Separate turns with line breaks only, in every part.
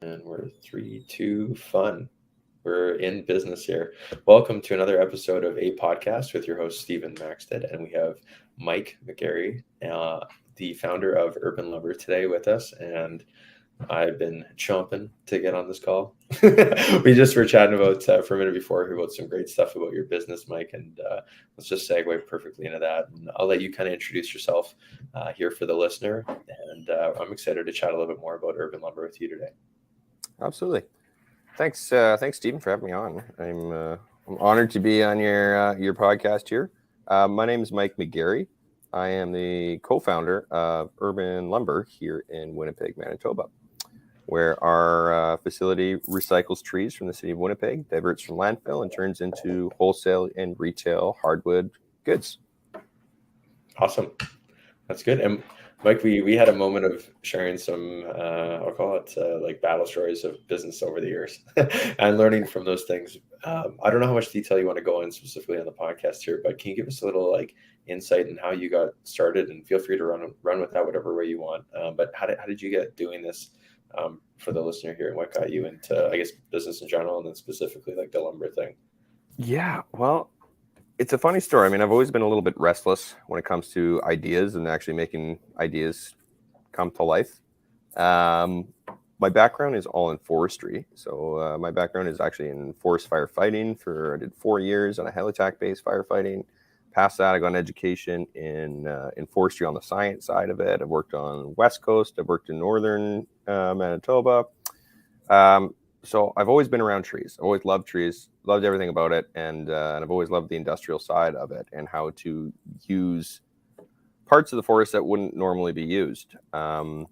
And we're 3, 2, fun. We're in business here. Welcome to another episode of A Podcast with your host, Stephen Maxted. And we have Mike McGarry, the founder of Urban Lumber, today with us. And I've been chomping to get on this call. We just were chatting about for a minute before about some great stuff about your business, Mike. And let's just segue perfectly into that. And I'll let you kind of introduce yourself here for the listener. And I'm excited to chat a little bit more about Urban Lumber with you today.
Absolutely. Thanks, Stephen, for having me on. I'm honored to be on your podcast here. My name is Mike McGarry. I am the co-founder of Urban Lumber here in Winnipeg, Manitoba, where our facility recycles trees from the city of Winnipeg, diverts from landfill, and turns into wholesale and retail hardwood goods.
Awesome. That's good. And Mike, we had a moment of sharing some, I'll call it like battle stories of business over the years and learning from those things. I don't know how much detail you want to go in specifically on the podcast here, but can you give us a little like insight in how you got started, and feel free to run with that whatever way you want. But how did you get doing this for the listener here, and what got you into, I guess, business in general, and then specifically like the lumber thing?
Yeah, well, it's a funny story. I mean, I've always been a little bit restless when it comes to ideas and actually making ideas come to life. My background is all in forestry. So my background is actually in forest firefighting. I did 4 years on a helitack-based firefighting. Past that, I got an education in forestry on the science side of it. I've worked on West Coast. I've worked in northern Manitoba. So I've always been around trees. I've always loved trees, loved everything about it. And I've always loved the industrial side of it and how to use parts of the forest that wouldn't normally be used. And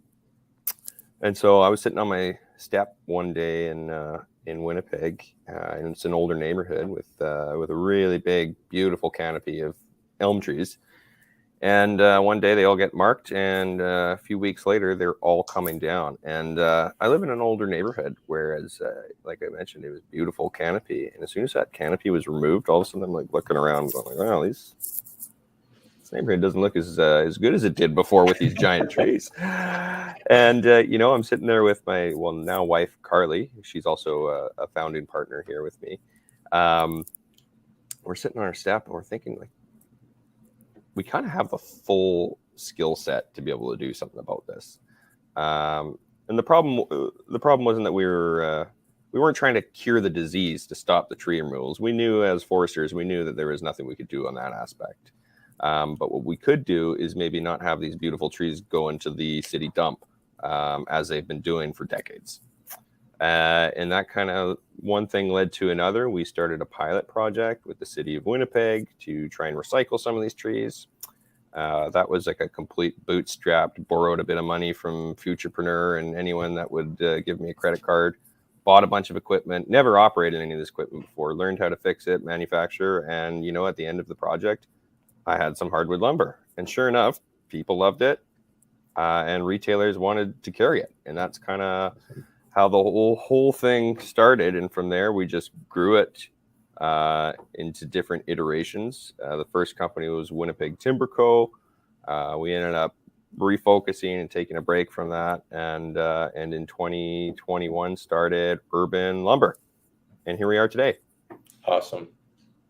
so I was sitting on my step one day in Winnipeg, and it's an older neighborhood with a really big, beautiful canopy of elm trees. And one day they all get marked, and a few weeks later, they're all coming down. And I live in an older neighborhood, whereas, like I mentioned, it was beautiful canopy. And as soon as that canopy was removed, all of a sudden I'm like looking around, going, "Wow, this neighborhood doesn't look as good as it did before with these giant trees." And I'm sitting there with my now wife Carly. She's also a founding partner here with me. We're sitting on our step and we're thinking, like, we kind of have the full skill set to be able to do something about this. And the problem wasn't that we weren't trying to cure the disease to stop the tree removals. We knew, as foresters, that there was nothing we could do on that aspect. But what we could do is maybe not have these beautiful trees go into the city dump, as they've been doing for decades. And that kind of one thing led to another. We started a pilot project with the city of Winnipeg to try and recycle some of these trees. That was like a complete bootstrapped, borrowed a bit of money from Futurepreneur and anyone that would give me a credit card. Bought a bunch of equipment, never operated any of this equipment before, learned how to fix it, manufacture. And, at the end of the project, I had some hardwood lumber. And sure enough, people loved it. And retailers wanted to carry it. And that's kind of how the whole thing started. And from there, we just grew it into different iterations. The first company was Winnipeg Timber Co. We ended up refocusing and taking a break from that. And in 2021 started Urban Lumber. And here we are today.
Awesome.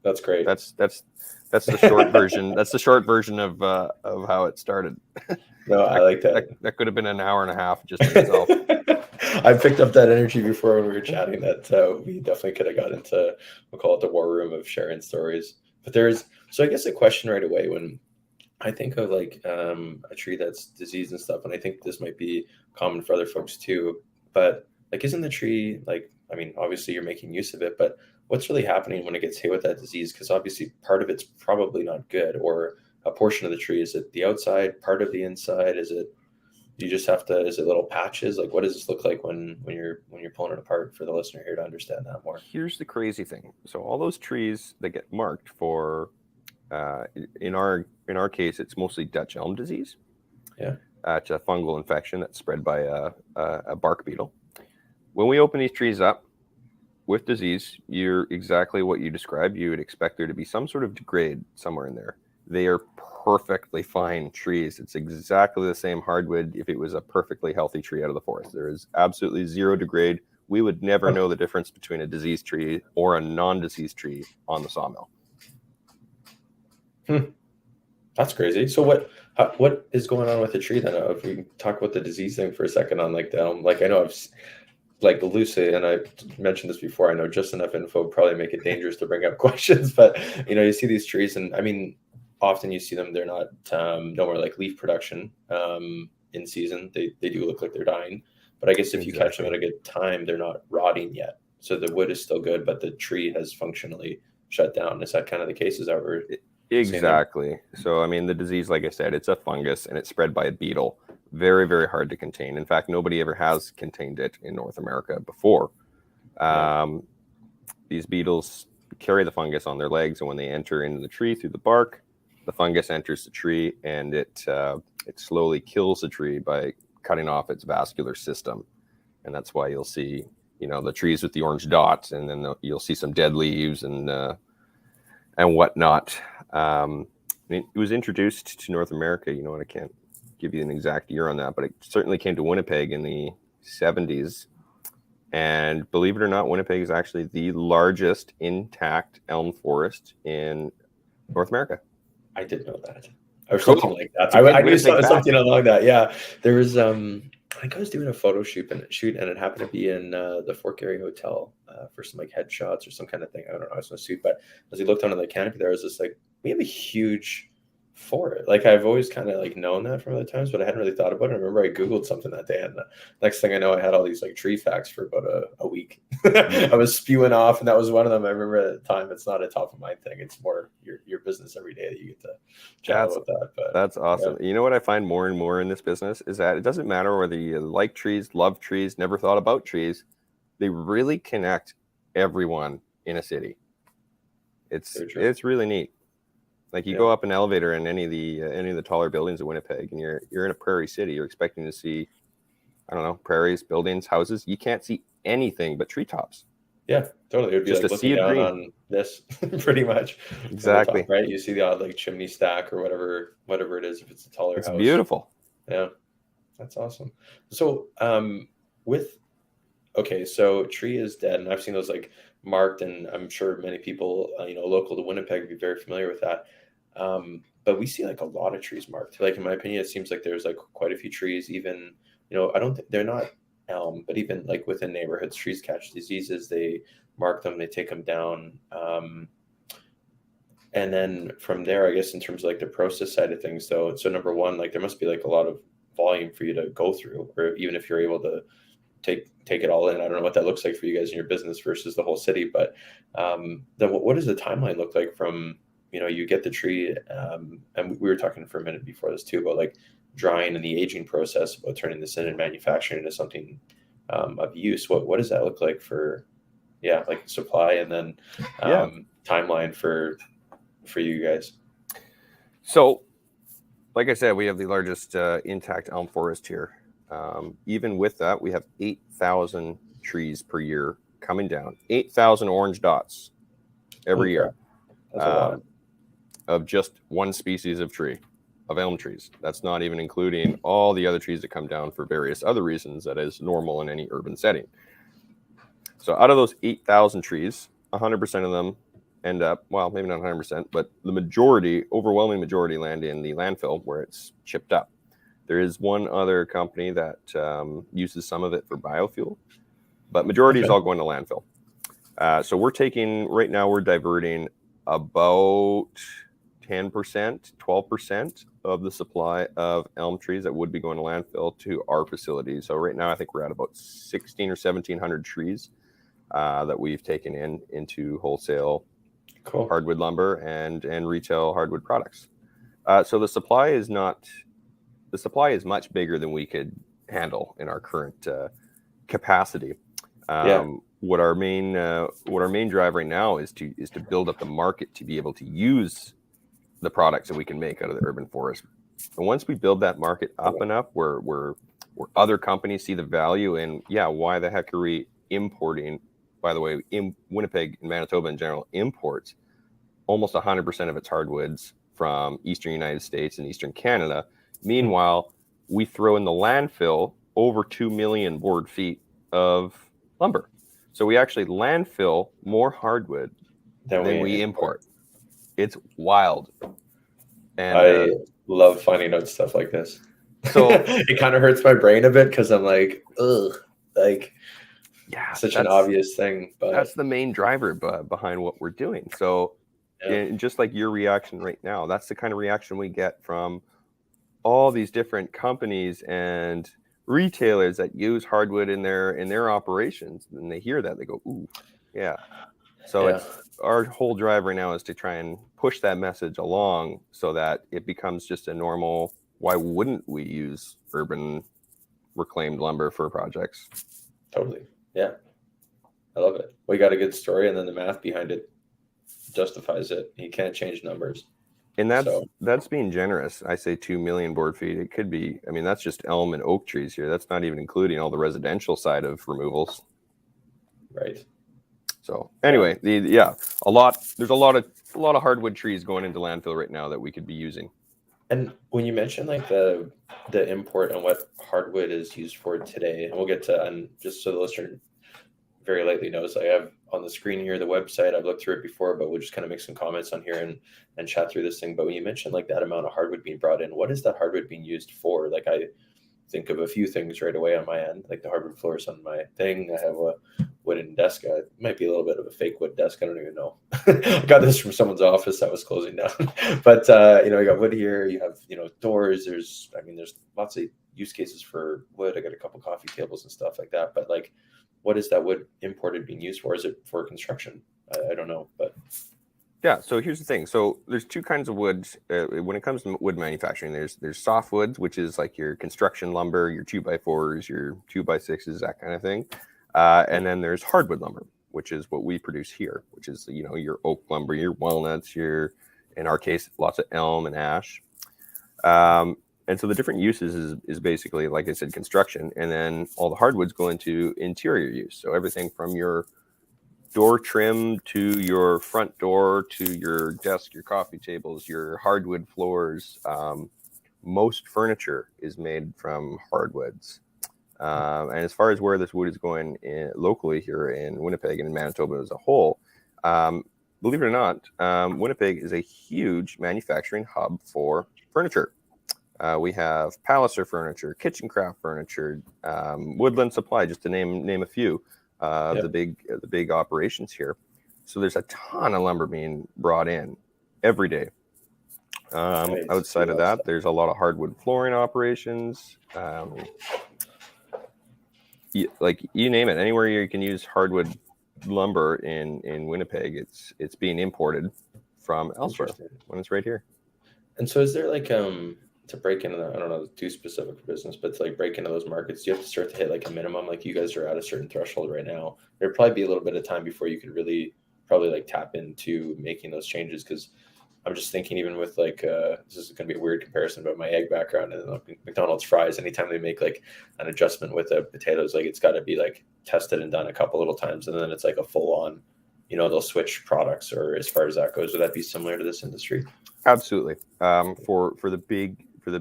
That's great.
That's the short version. That's the short version of how it started.
No, I like that.
That could have been an hour and a half just in itself.
I picked up that energy before when we were chatting, that we definitely could have got into, we'll call it the war room of sharing stories. But so I guess a question right away when I think of like a tree that's diseased and stuff, and I think this might be common for other folks too, but like, isn't the tree like, I mean, obviously you're making use of it, but what's really happening when it gets hit with that disease? Because obviously part of it's probably not good, or a portion of the tree. Is it the outside, part of the inside? Is it, you just have to, is it little patches? Like, what does this look like when you're pulling it apart, for the listener here to understand that more?
Here's the crazy thing. So all those trees that get marked for, in our case, it's mostly Dutch elm disease.
Yeah.
It's a fungal infection that's spread by a bark beetle. When we open these trees up with disease, you're exactly what you described. You would expect there to be some sort of degrade somewhere in there. They are perfectly fine trees. It's exactly the same hardwood if it was a perfectly healthy tree out of the forest. There is absolutely zero degrade. We would never know the difference between a diseased tree or a non-diseased tree on the sawmill.
That's crazy. So what is going on with the tree then? If we can talk about the disease thing for a second on like the elm, like I know like loosely, and I mentioned this before. I know just enough info would probably make it dangerous to bring up questions, but you see these trees, and I mean, often you see them. They're not no more like leaf production in season. They do look like they're dying, but I guess if you catch them at a good time, they're not rotting yet. So the wood is still good, but the tree has functionally shut down. Is that kind of the case? Is that where
Exactly. So, I mean, the disease, like I said, it's a fungus and it's spread by a beetle. Very, very hard to contain. In fact, nobody ever has contained it in North America before. These beetles carry the fungus on their legs, and when they enter into the tree through the bark, the fungus enters the tree, and it slowly kills the tree by cutting off its vascular system. And that's why you'll see, the trees with the orange dots, and then you'll see some dead leaves and whatnot. It was introduced to North America, and I can't give you an exact year on that, but it certainly came to Winnipeg in the 70s. And believe it or not, Winnipeg is actually the largest intact elm forest in North America.
I did know that. Or something like that. I knew something along that. Yeah. There was, I think I was doing a photo shoot, and it happened to be in the Fort Garry Hotel for some like headshots or some kind of thing. I don't know. I was in a suit, but as we looked under the canopy, there was this like, we have a huge forest. Like I've always kind of like known that from other times, but I hadn't really thought about it. I remember I Googled something that day, and the next thing I know, I had all these like tree facts for about a week. I was spewing off, and that was one of them. I remember at the time, it's not a top of mind thing. It's more your business every day that you get to chat about that. But
that's awesome. Yeah. You know what I find more and more in this business is that it doesn't matter whether you like trees, love trees, never thought about trees. They really connect everyone in a city. It's really neat. Like you go up an elevator in any of the taller buildings in Winnipeg, and you're in a prairie city. You're expecting to see, I don't know, prairies, buildings, houses. You can't see anything but treetops.
Yeah, totally. It would be just like looking down on this, pretty much.
Exactly.
Top, right. You see the odd like chimney stack or whatever it is. If it's a taller house,
it's beautiful.
Yeah, that's awesome. So so tree is dead, and I've seen those like marked, and I'm sure many people local to Winnipeg would be very familiar with that. But we see like a lot of trees marked. Like in my opinion, it seems like there's like quite a few trees. Even I don't think they're not elm, but even like within neighborhoods, trees catch diseases. They mark them, they take them down, and then from there, I guess in terms of like the process side of things, so number one, like there must be like a lot of volume for you to go through, or even if you're able to take it all in. I don't know what that looks like for you guys in your business versus the whole city, but what does the timeline look like from you get the tree, and we were talking for a minute before this too about like drying and the aging process, about turning this in and manufacturing into something of use. What does that look like for like supply, and then timeline for you guys?
So like I said, we have the largest intact elm forest here. Even with that, we have 8,000 trees per year coming down, 8,000 orange dots every year.
That's a lot.
Of just one species of tree, of elm trees. That's not even including all the other trees that come down for various other reasons that is normal in any urban setting. So out of those 8,000 trees, 100% of them end up, well, maybe not 100%, but the overwhelming majority land in the landfill where it's chipped up. There is one other company that uses some of it for biofuel, but majority is all going to landfill. So right now we're diverting about 10%, 12% of the supply of elm trees that would be going to landfill to our facility. So right now, I think we're at about 1,600 or 1,700 trees that we've taken into wholesale hardwood lumber and retail hardwood products. So the supply is much bigger than we could handle in our current capacity. What our main drive right now is to build up the market to be able to use the products that we can make out of the urban forest. And once we build that market up enough where other companies see the value in, why the heck are we importing? By the way, in Winnipeg and Manitoba in general, imports almost 100% of its hardwoods from Eastern United States and Eastern Canada. Meanwhile, we throw in the landfill over 2 million board feet of lumber. So we actually landfill more hardwood than we import. It's wild. And
I love finding out stuff like this.
So
it kind of hurts my brain a bit because I'm like, ugh, like,
yeah,
such an obvious thing. But
that's the main driver behind what we're doing. So just like your reaction right now, that's the kind of reaction we get from all these different companies and retailers that use hardwood in their operations. And they hear that, they go, ooh, yeah. So it's our whole drive right now is to try and push that message along so that it becomes just a normal, why wouldn't we use urban reclaimed lumber for projects?
Totally. Yeah. I love it. We got a good story, and then the math behind it justifies it. You can't change numbers.
And that's being generous. I say 2 million board feet. It could be, I mean, that's just elm and oak trees here. That's not even including all the residential side of removals.
Right.
So anyway, there's a lot of hardwood trees going into landfill right now that we could be using.
And when you mention like the import and what hardwood is used for today, and we'll get to, and just so the listener very lightly knows, I have on the screen here the website. I've looked through it before, but we'll just kind of make some comments on here and chat through this thing. But when you mentioned like that amount of hardwood being brought in, what is that hardwood being used for? Like, I think of a few things right away on my end, like the hardwood floors on my thing. I have a wooden desk. It might be a little bit of a fake wood desk. I don't even know. I got this from someone's office that was closing down. But you got wood here. You have doors. There's lots of use cases for wood. I got a couple coffee tables and stuff like that. But like, what is that wood imported being used for? Is it for construction? I don't know, but
yeah. So here's the thing. So there's two kinds of woods when it comes to wood manufacturing. There's soft woods, which is like your construction lumber, your 2x4s, your 2x6s, that kind of thing. And then there's hardwood lumber, which is what we produce here, which is your oak lumber, your walnuts, in our case, lots of elm and ash. And so the different uses is basically, like I said, construction, and then all the hardwoods go into interior use. So everything from your door trim to your front door to your desk, your coffee tables, your hardwood floors. Most furniture is made from hardwoods. And as far as where this wood is going locally here in Winnipeg and in Manitoba as a whole, believe it or not, Winnipeg is a huge manufacturing hub for furniture. We have Palliser furniture, kitchen craft furniture, Woodland Supply, just to name a few of the big operations here. So there's a ton of lumber being brought in every day. Outside of that, there's a lot of hardwood flooring operations. Like you name it, anywhere you can use hardwood lumber in Winnipeg, it's being imported from elsewhere when it's right here.
And so is there like to break into I don't know, too specific for business, but to like break into those markets, do you have to start to hit like a minimum? Like you guys are at a certain threshold right now. There'd probably be a little bit of time before you could really probably like tap into making those changes. Because I'm just thinking, even with like this is going to be a weird comparison, but my egg background and like McDonald's fries, anytime they make like an adjustment with the potatoes, like it's got to be like tested and done a couple little times, and then it's like a full on, they'll switch products. Or as far as that goes, would that be similar to this industry?
Absolutely. For the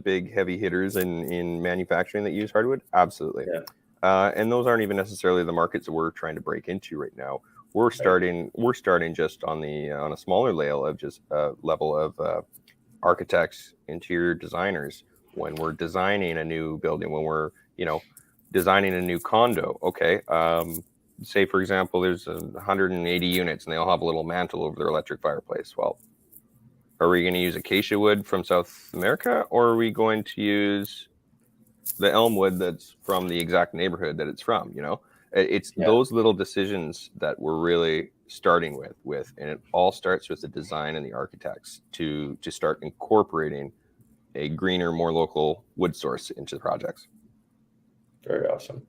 big heavy hitters in manufacturing that use hardwood, absolutely. Yeah. And those aren't even necessarily the markets that we're trying to break into right now. We're starting just on a smaller level of architects, interior designers. When we're designing a new building, when we're designing a new condo, okay. Say for example, there's 180 units and they all have a little mantle over their electric fireplace. Well, are we going to use acacia wood from South America, or are we going to use the elm wood that's from the exact neighborhood that it's from? It's those little decisions that we're really starting with, and it all starts with the design and the architects to start incorporating a greener, more local wood source into the projects.
Very awesome.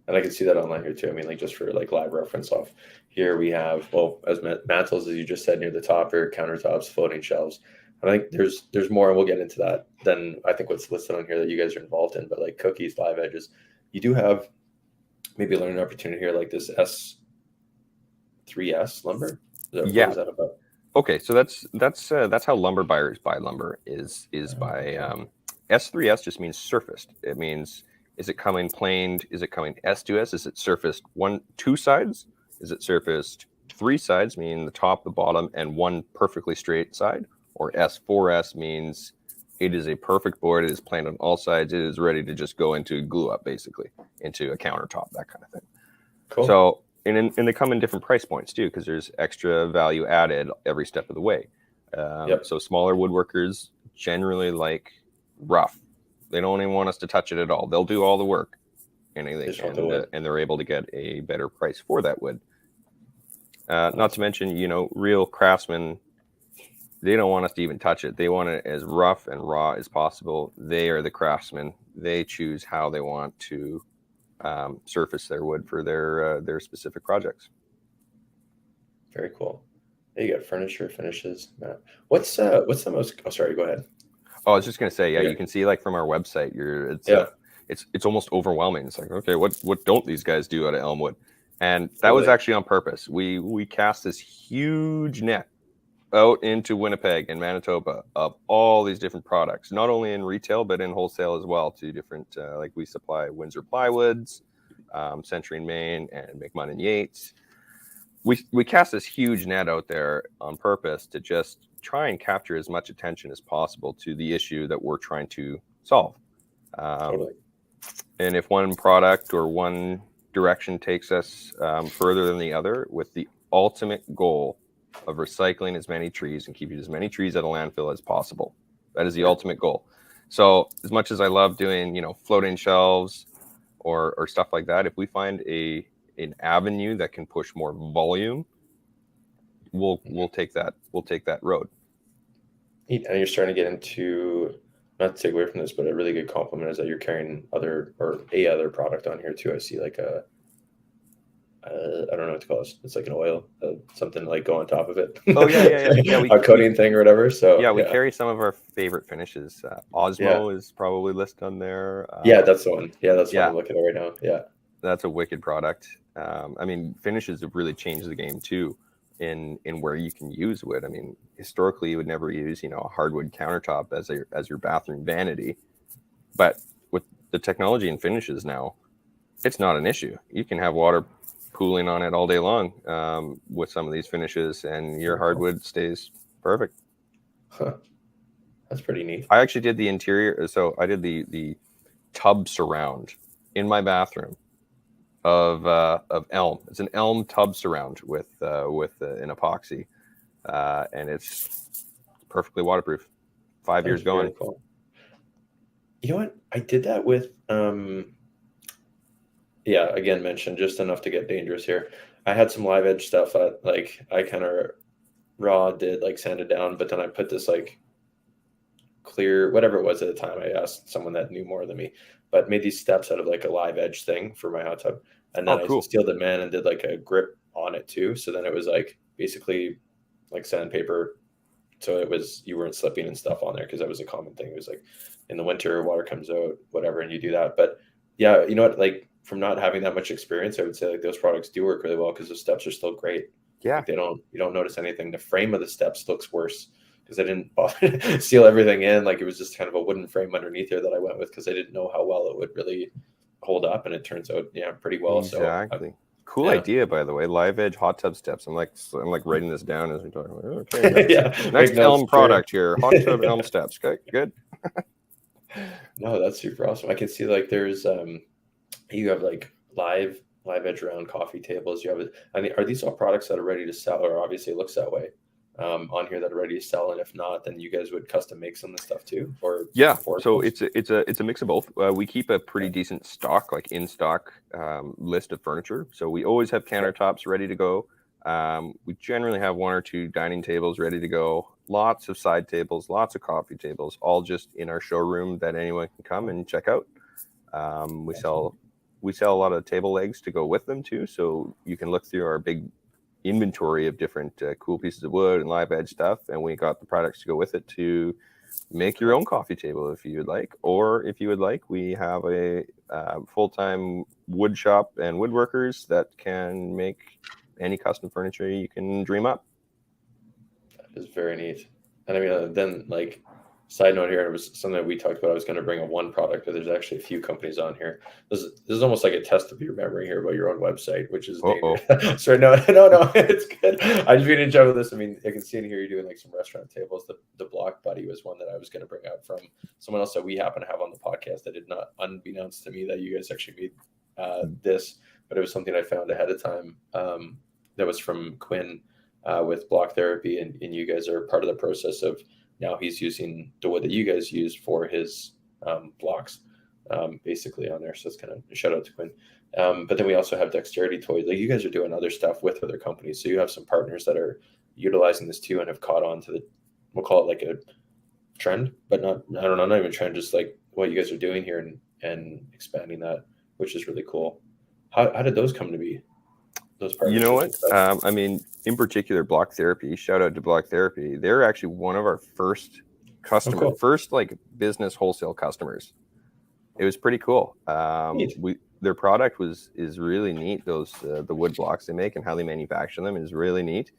And I can see that online here too. I mean, like just for like live reference off here, we have, well, as mantles, as you just said, near the top here, countertops, floating shelves. I think there's more, and we'll get into that than I think what's listed on here that you guys are involved in. But like cookies, live edges, you do have maybe a learning opportunity here, like this S3S lumber. What is that about?
Okay, so that's how lumber buyers buy lumber is by S3S just means surfaced. It means, is it coming planed? Is it coming S2S? Is it surfaced two sides? Is it surfaced three sides, meaning the top, the bottom, and one perfectly straight side? Or S4S means it is a perfect board. It is planed on all sides. It is ready to just go into glue up, basically, into a countertop, that kind of thing.
Cool.
So, and they come in different price points too, because there's extra value added every step of the way. So smaller woodworkers generally like rough. They don't even want us to touch it at all. They'll do all the work, and they're able to get a better price for that wood. Not to mention, real craftsmen, they don't want us to even touch it. They want it as rough and raw as possible. They are the craftsmen. They choose how they want to surface their wood for their specific projects.
Very cool. You got furniture finishes. What's the most? Oh, sorry. Go ahead.
Oh, I was just gonna say, you can see like from our website, it's almost overwhelming. It's like, okay, what don't these guys do out of Elmwood? And that was actually on purpose. We cast this huge net out into Winnipeg and Manitoba of all these different products, not only in retail but in wholesale as well, to different like we supply Windsor Plywoods, Century and Maine, and McMahon and Yates. We cast this huge net out there on purpose to just try and capture as much attention as possible to the issue that we're trying to solve.
Totally.
And if one product or one direction takes us further than the other, with the ultimate goal of recycling as many trees and keeping as many trees at a landfill as possible. That is the ultimate goal. So as much as I love doing, floating shelves or stuff like that, if we find an avenue that can push more volume, we'll take that road.
And you're starting to get into, not to take away from this, but a really good compliment is that you're carrying other product on here too. I see like I don't know what to call it. It's like an oil, something like go on top of it.
Oh yeah.
A coating thing or whatever. So
we carry some of our favorite finishes. Osmo is probably listed on there.
That's the one. Yeah, that's what I'm looking at right now. Yeah,
that's a wicked product. Finishes have really changed the game too, in where you can use wood. Historically, you would never use a hardwood countertop as your bathroom vanity, but with the technology and finishes now, it's not an issue. You can have water pooling on it all day long with some of these finishes, and your hardwood stays perfect.
Huh. That's pretty neat.
I actually did the interior, so I did the tub surround in my bathroom of elm. It's an elm tub surround with an epoxy, and it's perfectly waterproof. 5 years going.
Cool. You know what? I did that with again, mentioned just enough to get dangerous here. I had some live edge stuff that I kind of raw did sanded down, but then I put this clear, whatever it was at the time. I asked someone that knew more than me, but made these steps out of a live edge thing for my hot tub. And then I sealed it, man, and did a grip on it too. So then it was basically sandpaper. So it was, you weren't slipping and stuff on there, because that was a common thing. It was in the winter, water comes out, whatever, and you do that. But yeah, you know what, from not having that much experience, I would say those products do work really well, because the steps are still great.
Yeah.
You don't notice anything. The frame of the steps looks worse because I didn't bother to seal everything in. It was just kind of a wooden frame underneath there that I went with, because I didn't know how well it would really hold up, and it turns out pretty well.
Exactly. Cool idea, by the way. Live edge hot tub steps. I'm writing this down as we talk. Okay, next elm product here. Hot tub elm steps. Okay, good.
No, that's super awesome. I can see there's you have live edge round coffee tables. You have are these all products that are ready to sell, or obviously it looks that way on here, that are ready to sell? And if not, then you guys would custom make some of the stuff too? Or so
it's a mix of both. We keep a pretty decent stock, in stock list of furniture. So we always have countertops ready to go. We generally have one or two dining tables ready to go. Lots of side tables, lots of coffee tables, all just in our showroom that anyone can come and check out. We sell a lot of table legs to go with them too, so you can look through our big inventory of different cool pieces of wood and live edge stuff, and we got the products to go with it to make your own coffee table if you would like. Or if you would like, we have a full-time wood shop and woodworkers that can make any custom furniture you can dream up.
is very neat. And I mean, then like side note here, it was something that we talked about. I was going to bring a one product, but there's actually a few companies on here. This is almost like a test of your memory here about your own website, which is dangerous. Sorry, no, it's good. I just been in trouble with this. I mean, I can see in here you're doing like some restaurant tables. The Block Buddy was one that I was going to bring up from someone else that we happen to have on the podcast that did not, unbeknownst to me, that you guys actually made this, but it was something I found ahead of time. That was from Quinn with Block Therapy, and you guys are part of the process of now he's using the wood that you guys use for his blocks, basically on there. So it's kind of a shout out to Quinn. But then we also have Dexterity Toys. Like you guys are doing other stuff with other companies. So you have some partners that are utilizing this too and have caught on to the, we'll call it like a trend, but not, I don't know, not even trend, just like what you guys are doing here and expanding that, which is really cool. How did those come to be? Those partners?
You know what? I mean, in particular, Block Therapy, shout out to Block Therapy. They're actually one of our first customers, first like business wholesale customers. It was pretty cool. Their product is really neat. Those the wood blocks they make and how they manufacture them is really neat.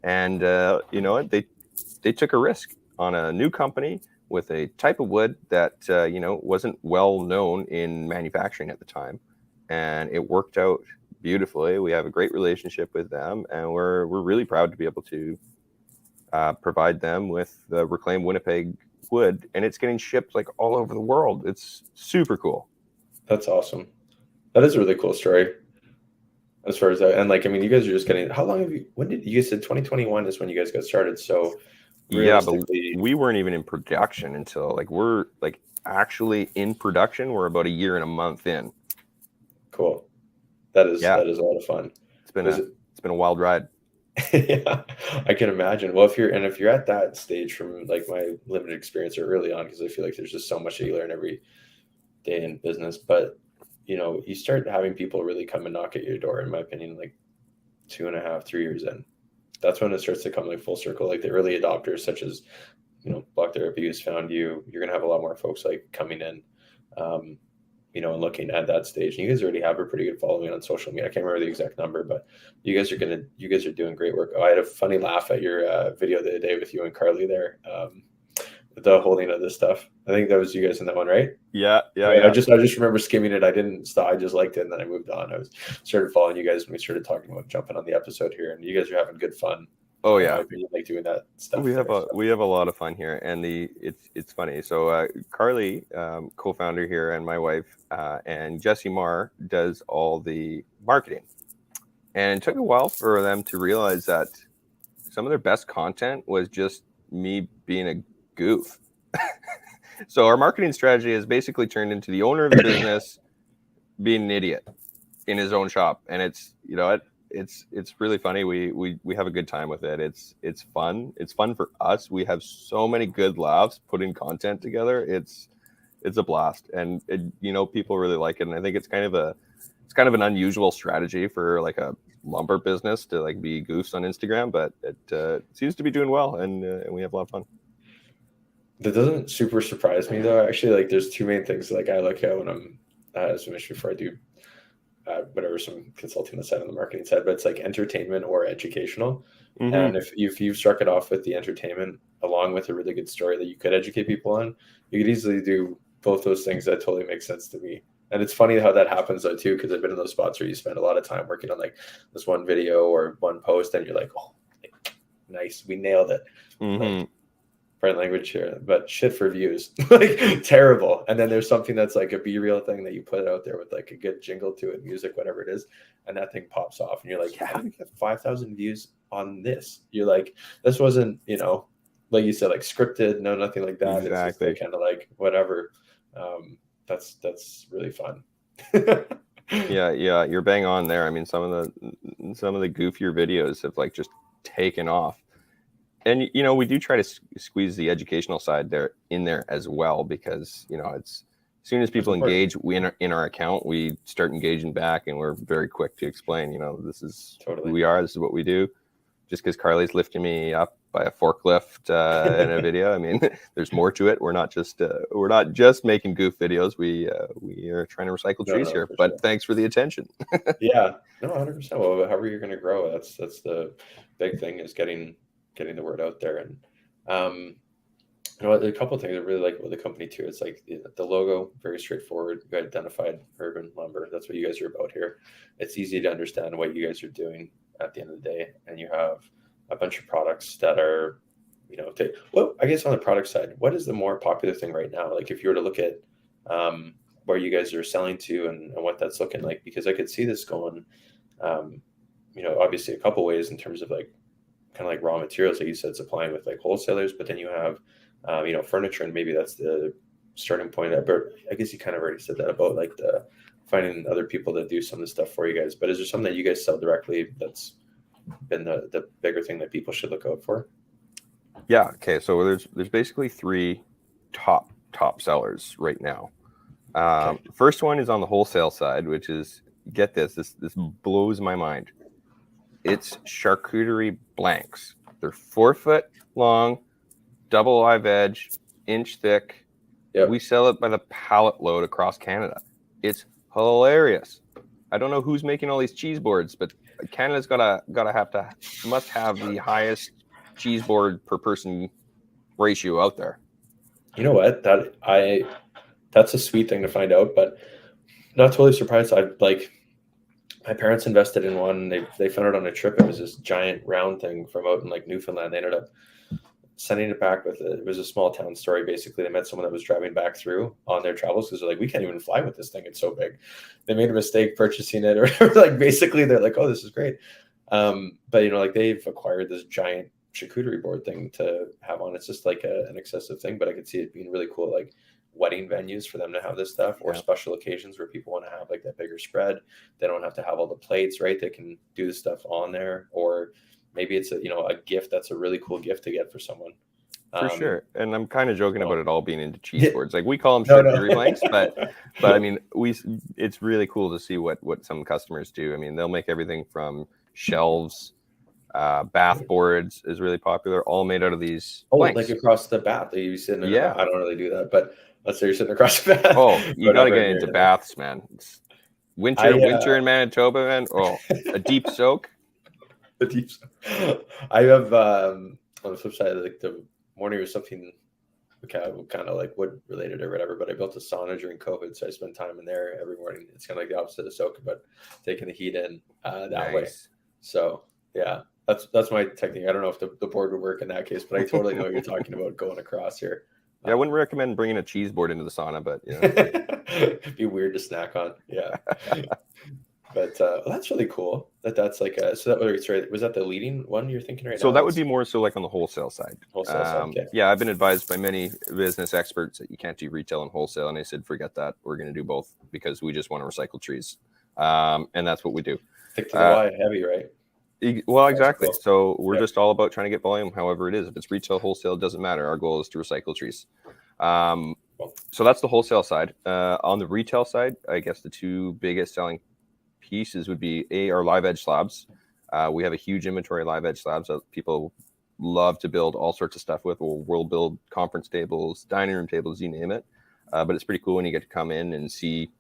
And you know what? They took a risk on a new company with a type of wood that you know, wasn't well known in manufacturing at the time, and it worked out beautifully. We have a great relationship with them, and we're really proud to be able to provide them with the reclaimed Winnipeg wood, and it's getting shipped like all over the world. It's super cool.
That's awesome. That is a really cool story. As far as that, and like, I mean, you guys are just getting, how long have you, when did you guys said 2021 is when you guys got started? So
yeah, but we weren't even in production until like we're like actually in production. We're about a year and a month in.
Cool. That is a lot of fun.
It's been a wild ride.
Yeah, I can imagine. Well, if you're at that stage from like my limited experience or early on, because I feel like there's just so much that you learn every day in business, but you know, you start having people really come and knock at your door, in my opinion, like 2.5, 3 years in. That's when it starts to come like full circle. Like the early adopters, such as, you know, Block Therapy has found you. You're gonna have a lot more folks like coming in, you know, and looking at that stage. And you guys already have a pretty good following on social media. I can't remember the exact number, but you guys are doing great work. Oh, I had a funny laugh at your video the other day with you and Carly there. The holding of this stuff. I think that was you guys in that one, right?
Yeah.
I just remember skimming it. I didn't stop. I just liked it, and then I moved on. I started following you guys when we started talking about jumping on the episode here, and you guys are having good fun.
Oh yeah,
like doing that stuff.
We have a lot of fun here, and it's funny. So Carly, co-founder here, and my wife, and Jesse Marr does all the marketing, and it took a while for them to realize that some of their best content was just me being a goof. So our marketing strategy has basically turned into the owner of the business being an idiot in his own shop, and it's, you know, it's really funny. We have a good time with it. It's fun. It's fun for us. We have so many good laughs putting content together. It's a blast, and you know, people really like it. And I think it's kind of an unusual strategy for like a lumber business to like be goofs on Instagram, but it seems to be doing well, and we have a lot of fun.
That doesn't super surprise me though. Actually, like there's two main things like I look at when I'm as a mission before I do whatever, some consulting on the side on the marketing side, but it's like entertainment or educational. Mm-hmm. And if you've struck it off with the entertainment along with a really good story that you could educate people on, you could easily do both those things. That totally makes sense to me. And it's funny how that happens though too, because I've been in those spots where you spend a lot of time working on like this one video or one post, and you're like, oh, nice, we nailed it. Mm-hmm. Like, right language here, but shit for views, like terrible. And then there's something that's like a B-reel thing that you put out there with like a good jingle to it, music, whatever it is, and that thing pops off, and you're like, how did we get 5,000 views on this? You're like, this wasn't, you know, like you said, like scripted, no, nothing like that.
Exactly.
It's kind of like whatever. That's really fun.
Yeah, you're bang on there. I mean, some of the goofier videos have like just taken off. And, you know, we do try to squeeze the educational side in there as well, because, you know, it's as soon as people engage in our account, we start engaging back, and we're very quick to explain, you know, this is who we are. This is what we do. Just because Carly's lifting me up by a forklift in a video, I mean, there's more to it. We're not just making goof videos. We are trying to recycle trees here. But thanks for the attention.
Yeah, no, 100%. Well, however you're going to grow, that's the big thing, is getting getting the word out there. And you know, a couple of things I really like about the company too. It's like the logo, very straightforward. You identified urban lumber. That's what you guys are about here. It's easy to understand what you guys are doing at the end of the day, and you have a bunch of products that are, you know, well, I guess on the product side, what is the more popular thing right now? Like if you were to look at where you guys are selling to and what that's looking like, because I could see this going, um, you know, obviously a couple ways in terms of like kind of like raw materials, like you said, supplying with like wholesalers, but then you have, you know, furniture, and maybe that's the starting point. But I guess you kind of already said that about like the finding other people that do some of the stuff for you guys. But is there something that you guys sell directly that's been the bigger thing that people should look out for?
Yeah. Okay. So there's basically three top sellers right now.
Okay.
First one is on the wholesale side, which is, get this blows my mind. It's charcuterie blanks. They're 4 foot long, double live edge, inch thick.
Yep.
We sell it by the pallet load across Canada. It's hilarious. I don't know who's making all these cheese boards, but Canada's must have the highest cheese board per person ratio out there.
You know what? That's a sweet thing to find out, but not totally surprised. I like my parents invested in one. They found it on a trip. It was this giant round thing from out in like Newfoundland. They ended up sending it back with it. It was a small town story. Basically, they met someone that was driving back through on their travels because they're like, we can't even fly with this thing. It's so big. They made a mistake purchasing it, or like basically they're like, oh, this is great. But you know, like they've acquired this giant charcuterie board thing to have on. It's just like an excessive thing, but I could see it being really cool, like wedding venues for them to have this stuff, or special occasions where people want to have like that bigger spread. They don't have to have all the plates, right? They can do the stuff on there, or maybe it's a, you know, a gift that's a really cool gift to get for someone.
For sure. And I'm kind of joking about it all being into cheese boards. Like we call them charcuterie blanks, but I mean, it's really cool to see what some customers do. I mean, they'll make everything from shelves, bath boards is really popular, all made out of these blanks.
Like across the bath. You sitting in I don't really do that, but let's say you're sitting across the bath.
Oh, you got to get into baths, man. It's winter in Manitoba, man. Oh, a deep soak.
A deep soak. I have on the flip side, like the morning was something kind of like wood related or whatever, but I built a sauna during COVID, so I spend time in there every morning. It's kind of like the opposite of soak, but taking the heat in that way. So yeah, that's my technique. I don't know if the board would work in that case, but I totally know what you're talking about going across here.
Yeah, I wouldn't recommend bringing a cheese board into the sauna, but you know,
it'd be weird to snack on. Yeah. But that's really cool. That's like so that was that the leading one you're thinking right now?
So that would be more so like on the wholesale side.
Okay.
Yeah, I've been advised by many business experts that you can't do retail and wholesale, and I said forget that. We're going to do both because we just want to recycle trees, and that's what we do.
Thick to the eye, heavy, right?
Well, exactly. Cool. So we're just all about trying to get volume, however it is. If it's retail, wholesale, it doesn't matter. Our goal is to recycle trees. So that's the wholesale side. On the retail side, I guess the two biggest selling pieces would be our live edge slabs. We have a huge inventory of live edge slabs that people love to build all sorts of stuff with. We'll build conference tables, dining room tables, you name it. But it's pretty cool when you get to come in and see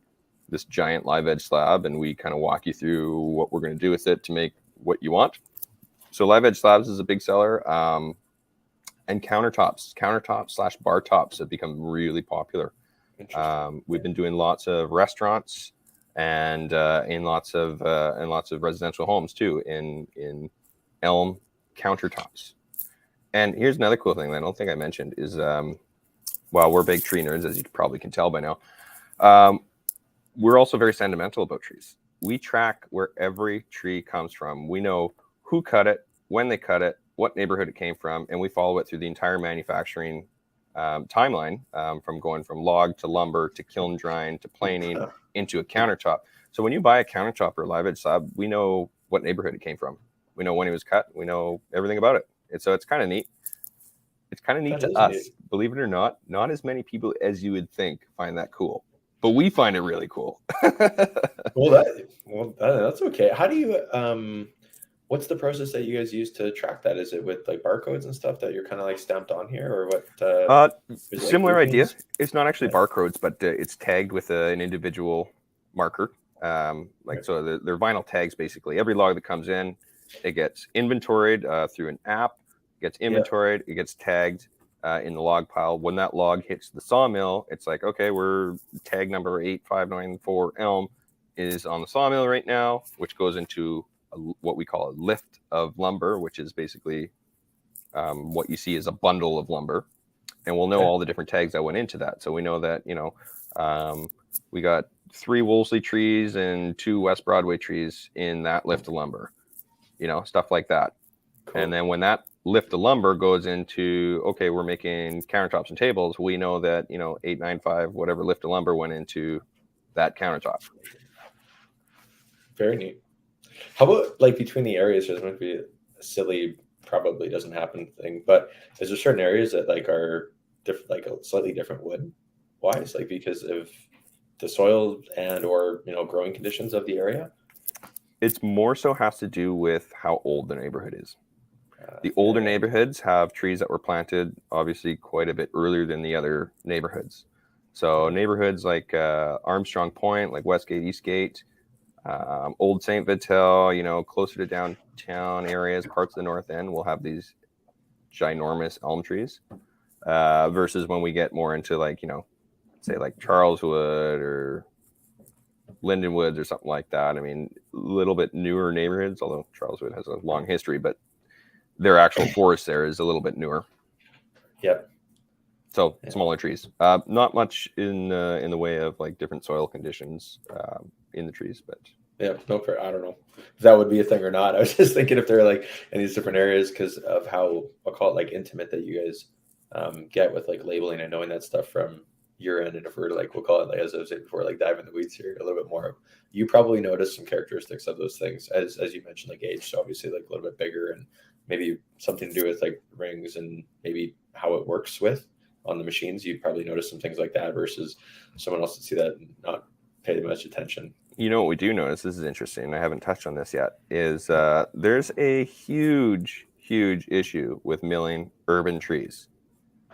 this giant live edge slab, and we kind of walk you through what we're going to do with it to make what you want. So live edge slabs is a big seller. And countertops / bar tops have become really popular. We've been doing lots of restaurants and in lots of residential homes too, in elm countertops. And here's another cool thing that I don't think I mentioned is, well, we're big tree nerds, as you probably can tell by now. We're also very sentimental about trees. We track where every tree comes from. We know who cut it, when they cut it, what neighborhood it came from, and we follow it through the entire manufacturing timeline, from going from log to lumber to kiln drying to planing into a countertop. So when you buy a countertop or a live edge slab, we know what neighborhood it came from. We know when it was cut. We know everything about it. And so it's kind of neat. It's kind of neat to us, believe it or not. Not as many people as you would think find that cool, but we find it really cool.
That's okay. How do you what's the process that you guys use to track that? Is it with like barcodes and stuff that you're kind of like stamped on here, or what?
Similar idea. It's not actually barcodes, but it's tagged with an individual marker. So they're vinyl tags basically. Every log that comes in, it gets inventoried through an app, gets inventoried, it gets tagged in the log pile. When that log hits the sawmill, it's like, okay, we're tag number 8594 elm is on the sawmill right now, which goes into what we call a lift of lumber, which is basically what you see as a bundle of lumber. And we'll know all the different tags that went into that. So we know that, we got 3 Wolseley trees and 2 West Broadway trees in that lift of lumber, stuff like that. Cool. And then when that lift of lumber goes into, okay, we're making countertops and tables, we know that, 895, whatever lift of lumber went into that countertop.
Very neat. How about like between the areas? There's going to be a silly, probably doesn't happen thing, but is there certain areas that like are different, like a slightly different wood wise, like because of the soil and or growing conditions of the area?
It's more so has to do with how old the neighborhood is. The older neighborhoods have trees that were planted obviously quite a bit earlier than the other neighborhoods. So neighborhoods like Armstrong Point, like Westgate, Eastgate, Old St. Vital, closer to downtown areas, parts of the North End will have these ginormous elm trees. Versus when we get more into like, say like Charleswood or Linden Woods or something like that. I mean, a little bit newer neighborhoods, although Charleswood has a long history, but their actual forest there is a little bit newer.
Yep.
So smaller trees. Not much in the way of like different soil conditions in the trees, but
yeah, no, I don't know if that would be a thing or not. I was just thinking if they're like in these different areas because of how I'll call it like intimate that you guys get with like labeling and knowing that stuff from your end. And if we're like, we'll call it like, as I was saying before, like dive in the weeds here a little bit more, you probably notice some characteristics of those things as you mentioned, like age. So obviously like a little bit bigger and maybe something to do with like rings and maybe how it works with on the machines. You'd probably notice some things like that versus someone else to see that and not pay much attention.
What we do notice, this is interesting, I haven't touched on this yet, is there's a huge issue with milling urban trees.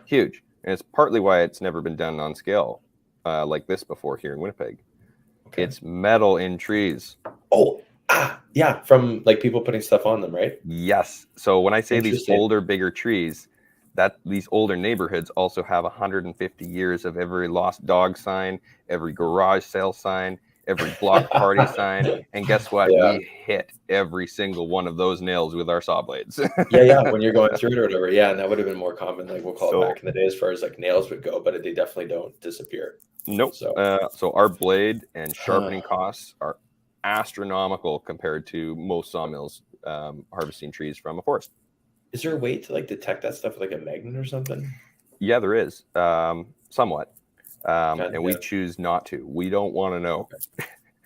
Huge. And it's partly why it's never been done on scale like this before here in Winnipeg. Okay. It's metal in trees.
Oh, yeah, from like people putting stuff on them, right?
Yes. So when I say these older, bigger trees, that these older neighborhoods also have 150 years of every lost dog sign, every garage sale sign, every block party sign. And guess what? Yeah. We hit every single one of those nails with our saw blades.
yeah. When you're going through it or whatever. Yeah. And that would have been more common, like we'll call it back in the day as far as like nails would go, but they definitely don't disappear.
Nope. So our blade and sharpening costs are astronomical compared to most sawmills harvesting trees from a forest.
Is there a way to like detect that stuff with like a magnet or something?
Yeah, there is. Somewhat. And we choose not to. We don't want to know.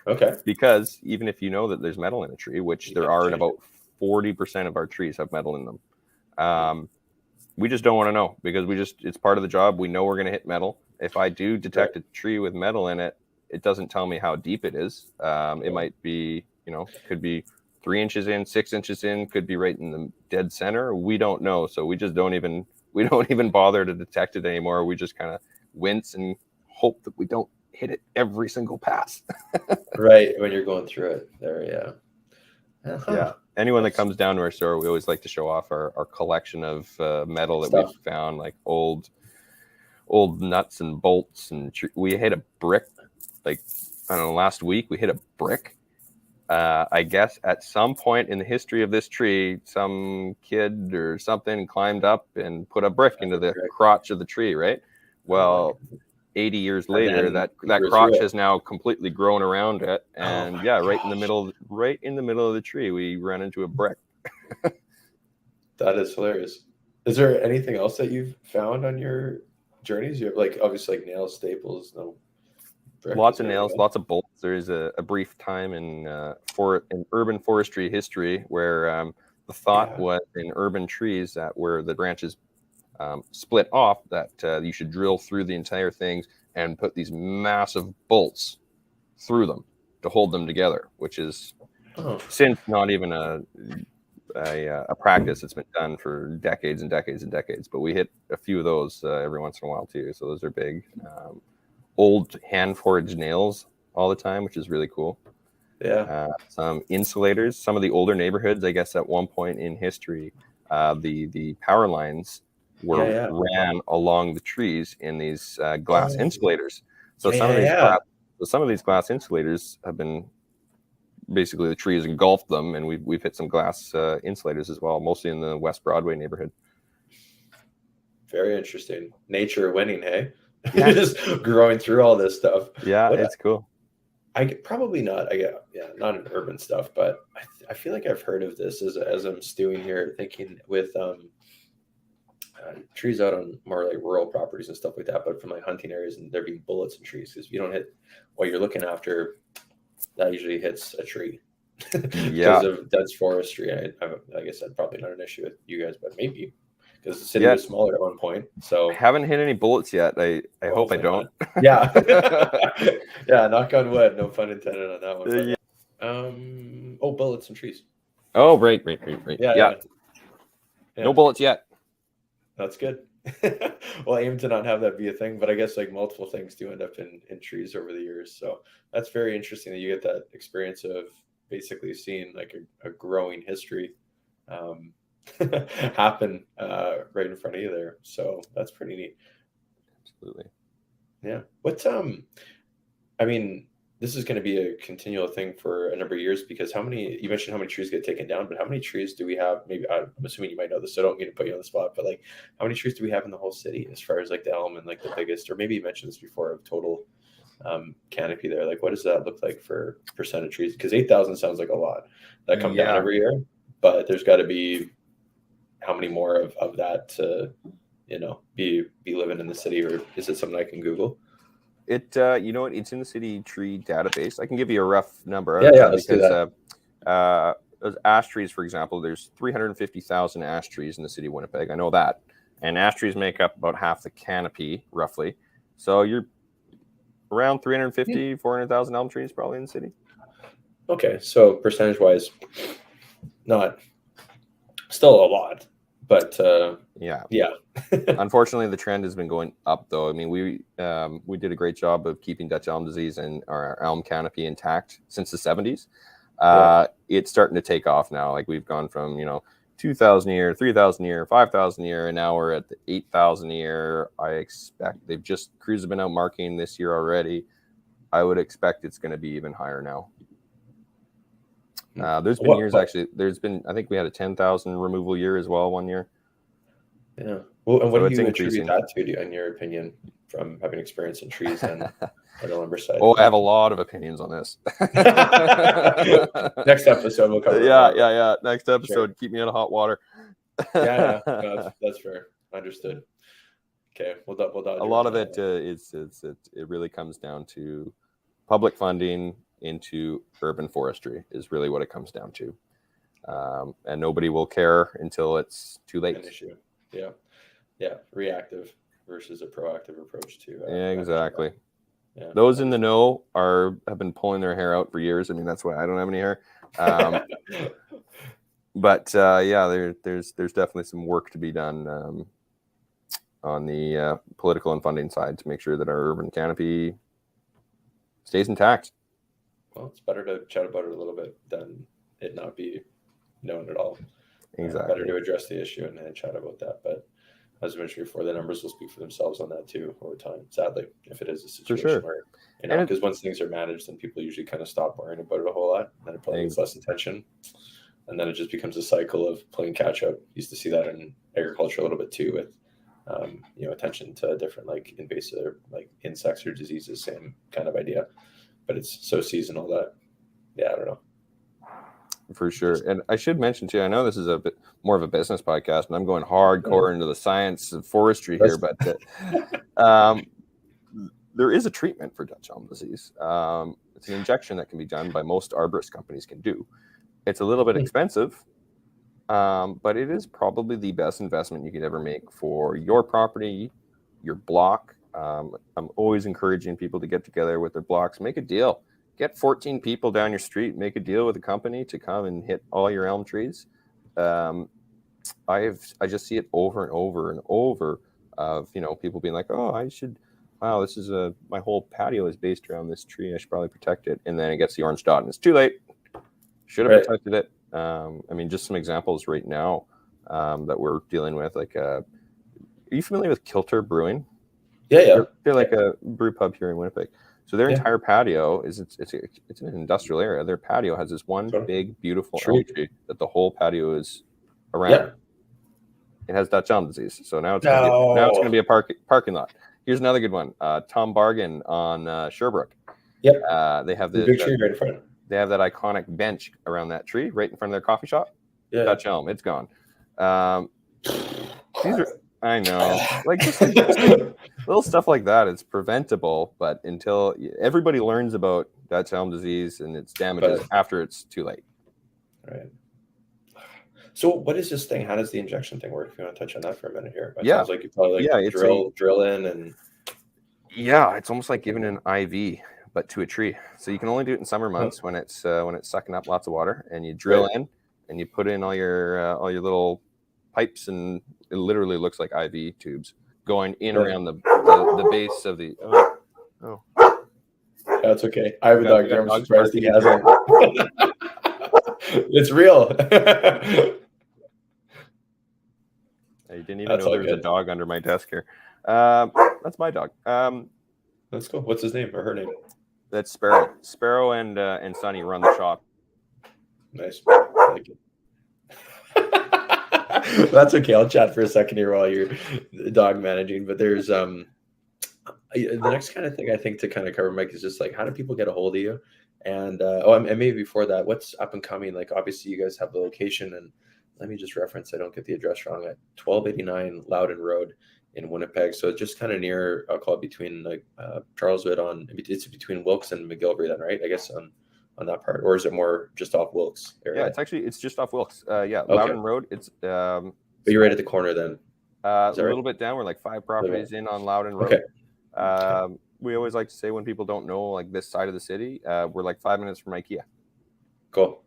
Okay.
Because even if you know that there's metal in a tree, which there are in about 40% of our trees have metal in them, we just don't want to know because it's part of the job. We know we're going to hit metal. If I do detect a tree with metal in it, it doesn't tell me how deep it is. It might be, could be 3 inches in, 6 inches in, could be right in the dead center. We don't know. So we just don't even bother to detect it anymore. We just kind of wince and hope that we don't hit it every single pass.
Right. When you're going through it there. Yeah.
Yeah. Anyone that comes down to our store, we always like to show off our collection of metal that we've found, like old nuts and bolts. And we hit a brick, like, I don't know, last week we hit a brick. I guess at some point in the history of this tree, some kid or something climbed up and put a brick into the crotch of the tree, right? Well, 80 years later, that crotch has now completely grown around it, and right in the middle of the tree, we ran into a brick.
That is hilarious. Is there anything else that you've found on your journeys? You have like obviously like nails, staples, no.
Lots of nails, lots of bolts. There is a brief time in urban forestry history where the thought was in urban trees that where the branches split off that you should drill through the entire things and put these massive bolts through them to hold them together, which is since not even a practice that's been done for decades and decades and decades. But we hit a few of those every once in a while too. So those are big. Old hand forged nails all the time, which is really cool.
Yeah.
Some insulators. Some of the older neighborhoods, I guess, at one point in history, the power lines were ran along the trees in these glass insulators. So some of these glass insulators have been basically, the trees engulfed them, and we've hit some glass insulators as well, mostly in the West Broadway neighborhood.
Very interesting. Nature winning, hey?
Yeah.
Just growing through all this stuff.
Yeah, it's cool.
I probably not. Not in urban stuff, but I feel like I've heard of this as I'm stewing here, thinking with trees out on more like rural properties and stuff like that, but from like hunting areas and there being bullets in trees, because if you don't hit what you're looking after, that usually hits a tree because of dense forestry. I guess that's probably not an issue with you guys, but maybe because the city was smaller at one point. So
I haven't hit any bullets yet. I hope I don't.
Yeah. Yeah. Knock on wood. No pun intended on that one. But, bullets and trees.
Oh, right. Yeah. No bullets yet.
That's good. Well, aim to not have that be a thing, but I guess like multiple things do end up in trees over the years. So that's very interesting that you get that experience of basically seeing like a growing history happen right in front of you there. So that's pretty neat.
Absolutely.
Yeah. I mean, this is going to be a continual thing for a number of years, because you mentioned how many trees get taken down, but how many trees do we have? Maybe I'm assuming you might know this, so I don't mean to put you on the spot, but like how many trees do we have in the whole city as far as like the elm and like the biggest, or maybe you mentioned this before, of total canopy there? Like what does that look like for percent of trees? Because 8,000 sounds like a lot that come down every year, but there's got to be how many more of that to, be living in the city, or is it something I can Google?
It's in the city tree database. I can give you a rough number.
Let's do that.
Those ash trees, for example, there's 350,000 ash trees in the city of Winnipeg. I know that. And ash trees make up about half the canopy, roughly. So you're around 350, 400,000 elm trees probably in the city.
Okay. So percentage-wise, not still a lot, but yeah.
Unfortunately, the trend has been going up, though. I mean, we did a great job of keeping Dutch elm disease and our elm canopy intact since the 70s. It's starting to take off now. Like we've gone from 2,000 a year, 3,000 a year, 5,000 a year, and now we're at the 8,000 a year. I expect crews have been out marking this year already. I would expect it's going to be even higher now. There's been years actually. I think we had a 10,000 removal year as well one year.
Yeah. Well, and what do you attribute that to, in your opinion, from having experience in trees and on the lumber side?
Oh, I have a lot of opinions on this.
Next episode we'll cover.
Yeah. Next episode, keep me out of hot water.
Yeah. No, that's fair. Understood. Okay, we'll
a lot of it it really comes down to public funding into urban forestry is really what it comes down to, and nobody will care until it's too late.
An issue. Yeah. Reactive versus a proactive approach to.
Exactly. Yeah. Those in the know have been pulling their hair out for years. I mean, that's why I don't have any hair. But there's definitely some work to be done on the political and funding side to make sure that our urban canopy stays intact.
Well, it's better to chat about it a little bit than it not be known at all.
Exactly.
Better to address the issue and then chat about that. But as I mentioned before, the numbers will speak for themselves on that too over time, sadly, if it is a situation where, because once things are managed, then people usually kind of stop worrying about it a whole lot. And then it probably gets less attention. And then it just becomes a cycle of playing catch up. Used to see that in agriculture a little bit too, with attention to different like invasive like insects or diseases, same kind of idea. But it's so seasonal that, I don't know.
For sure. And I should mention too, I know this is a bit more of a business podcast and I'm going hardcore into the science of forestry here, but there is a treatment for Dutch elm disease. It's an injection that can be done by most arborist companies can do. It's a little bit expensive, but it is probably the best investment you could ever make for your property, your block. I'm always encouraging people to get together with their blocks, make a deal. Get 14 people down your street, make a deal with a company to come and hit all your elm trees. I just see it over and over and over of, people being like, this is my whole patio is based around this tree. I should probably protect it. And then it gets the orange dot and it's too late. Should have protected it. Just some examples right now. that we're dealing with. Like, are you familiar with Kilter Brewing?
Yeah.
They're like a brew pub here in Winnipeg. So their entire patio is it's in an industrial area. Their patio has this one big, beautiful elm tree that the whole patio is around.
Yeah.
It has Dutch elm disease, so now it's going to be a parking lot. Here's another good one. Tom Bargain on Sherbrooke.
Yep.
They have
the big tree right in front.
They have that iconic bench around that tree right in front of their coffee shop.
Yeah.
Dutch elm. It's gone. These are. I know, like just little stuff like that. It's preventable, but until everybody learns about Dutch elm disease and its damages after it's too late.
Right. So, what is this thing? How does the injection thing work? If you want to touch on that for a minute here, it sounds like you probably drill in and.
Yeah, it's almost like giving an IV, but to a tree. So you can only do it in summer months when it's sucking up lots of water, and you drill in and you put in all your little pipes, and it literally looks like IV tubes going in around the base of the. Oh.
That's okay. I have a dog. I'm surprised he hasn't. It's real.
You didn't even know there was a dog under my desk here. That's my dog.
That's cool. What's his name or her name?
That's Sparrow. Sparrow and Sunny run the shop.
Nice. I like it. That's okay. I'll chat for a second here while you're dog managing. But there's the next kind of thing I think to kind of cover, Mike, is just like, how do people get a hold of you? And and maybe before that, what's up and coming? Like, obviously, you guys have the location, and let me just reference, I don't get the address wrong, at 1289 Loudon Road in Winnipeg. So just kind of near, I'll call it between like Charleswood it's between Wilkes and McGarry then, right? I guess on that part, or is it more just off Wilkes area?
Yeah, it's just off Wilkes. Loudon Road. It's
but you're right at the corner then.
A little bit down. We're like 5 properties in on Loudon Road. Okay. We always like to say, when people don't know like this side of the city, we're like 5 minutes from IKEA.
Cool.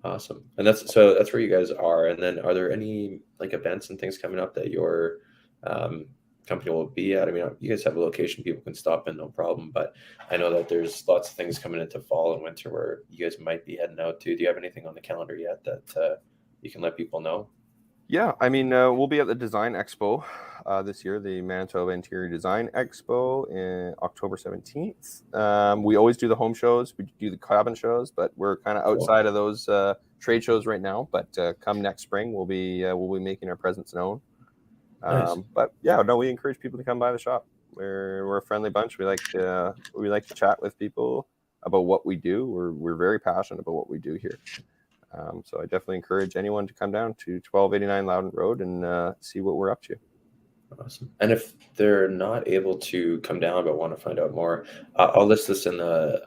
Awesome. And that's where you guys are. And then are there any like events and things coming up that your company will be at? I mean, you guys have a location people can stop in, no problem, but I know that there's lots of things coming into fall and winter where you guys might be heading out to. Do you have anything on the calendar yet that you can let people know?
Yeah, I mean, we'll be at the Design Expo this year, the Manitoba Interior Design Expo in October 17th. We always do the home shows. We do the cabin shows, but we're kind of outside of those trade shows right now. But come next spring, we'll be making our presence known. Nice. But yeah, no, we encourage people to come by the shop. We're a friendly bunch. We like to chat with people about what we do. We're very passionate about what we do here. So I definitely encourage anyone to come down to 1289 Loudon Road and see what we're up to.
Awesome. And if they're not able to come down but want to find out more, I'll list this in the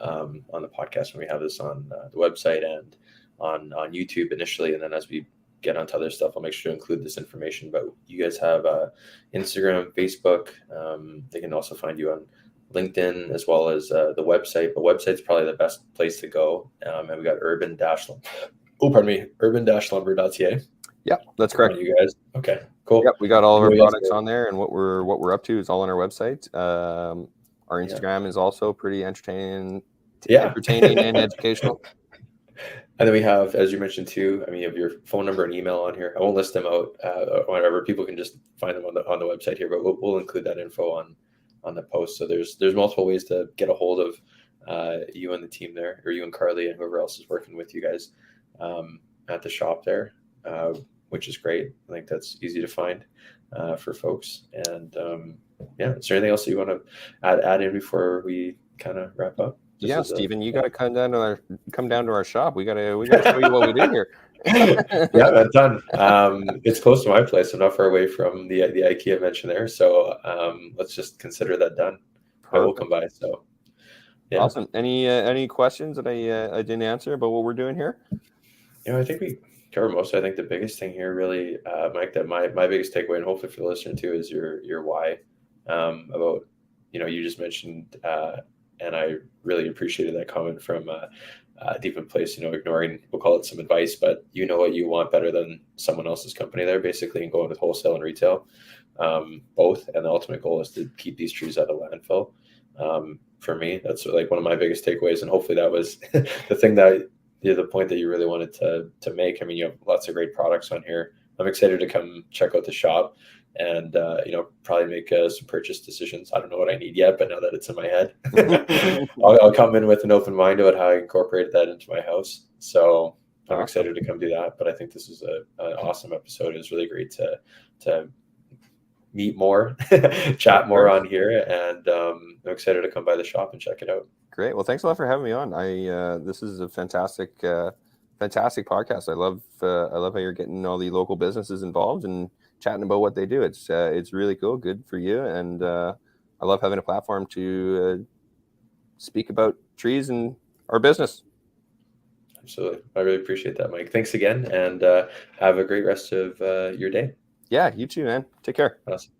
on the podcast when we have this on the website and on YouTube initially, and then as we get onto other stuff, I'll make sure to include this information. But you guys have Instagram, Facebook. They can also find you on LinkedIn as well as the website. The website's probably the best place to go. And we got urban-lumber.ca.
Yeah, that's correct.
You guys. Okay, cool.
Yep, we got all of our products on there, and what we're up to is all on our website. Our Instagram is also pretty entertaining and educational.
And then we have, as you mentioned too, I mean, you have your phone number and email on here. I won't list them out, whatever. People can just find them on the website here, but we'll include that info on the post. So there's multiple ways to get a hold of you and the team there, or you and Carly and whoever else is working with you guys at the shop there, which is great. I think that's easy to find for folks. And is there anything else you want to add in before we kind of wrap up?
Stephen, you got to come down to our shop. We got to show you what we do here.
Yeah, that's done. It's close to my place. I'm not far away from the IKEA mention there, so let's just consider that done. I will come by. So, yeah.
Awesome. Any questions that I didn't answer about what we're doing here?
I think we covered most. I think the biggest thing here, really, Mike, that my biggest takeaway, and hopefully for the listener too, is your why. About you just mentioned. And I really appreciated that comment from Deep in Place, ignoring, we'll call it some advice, but you know what you want better than someone else's company there, basically, and going with wholesale and retail, both. And the ultimate goal is to keep these trees out of landfill. For me, that's like one of my biggest takeaways. And hopefully that was the thing that the point that you really wanted to make. I mean, you have lots of great products on here. I'm excited to come check out the shop and probably make some purchase decisions. I don't know what I need yet, but now that it's in my head, I'll come in with an open mind about how I incorporate that into my house. So I'm excited to come do that. But I think this is an awesome episode. It was really great to meet more, chat more on here, and I'm excited to come by the shop and check it out.
Great. Well, thanks a lot for having me on. This is a fantastic podcast. I love how you're getting all the local businesses involved and chatting about what they do. It's really cool. Good for you. And I love having a platform to speak about trees and our business.
Absolutely. I really appreciate that, Mike. Thanks again, and have a great rest of your day.
Yeah, you too, man. Take care.
Awesome.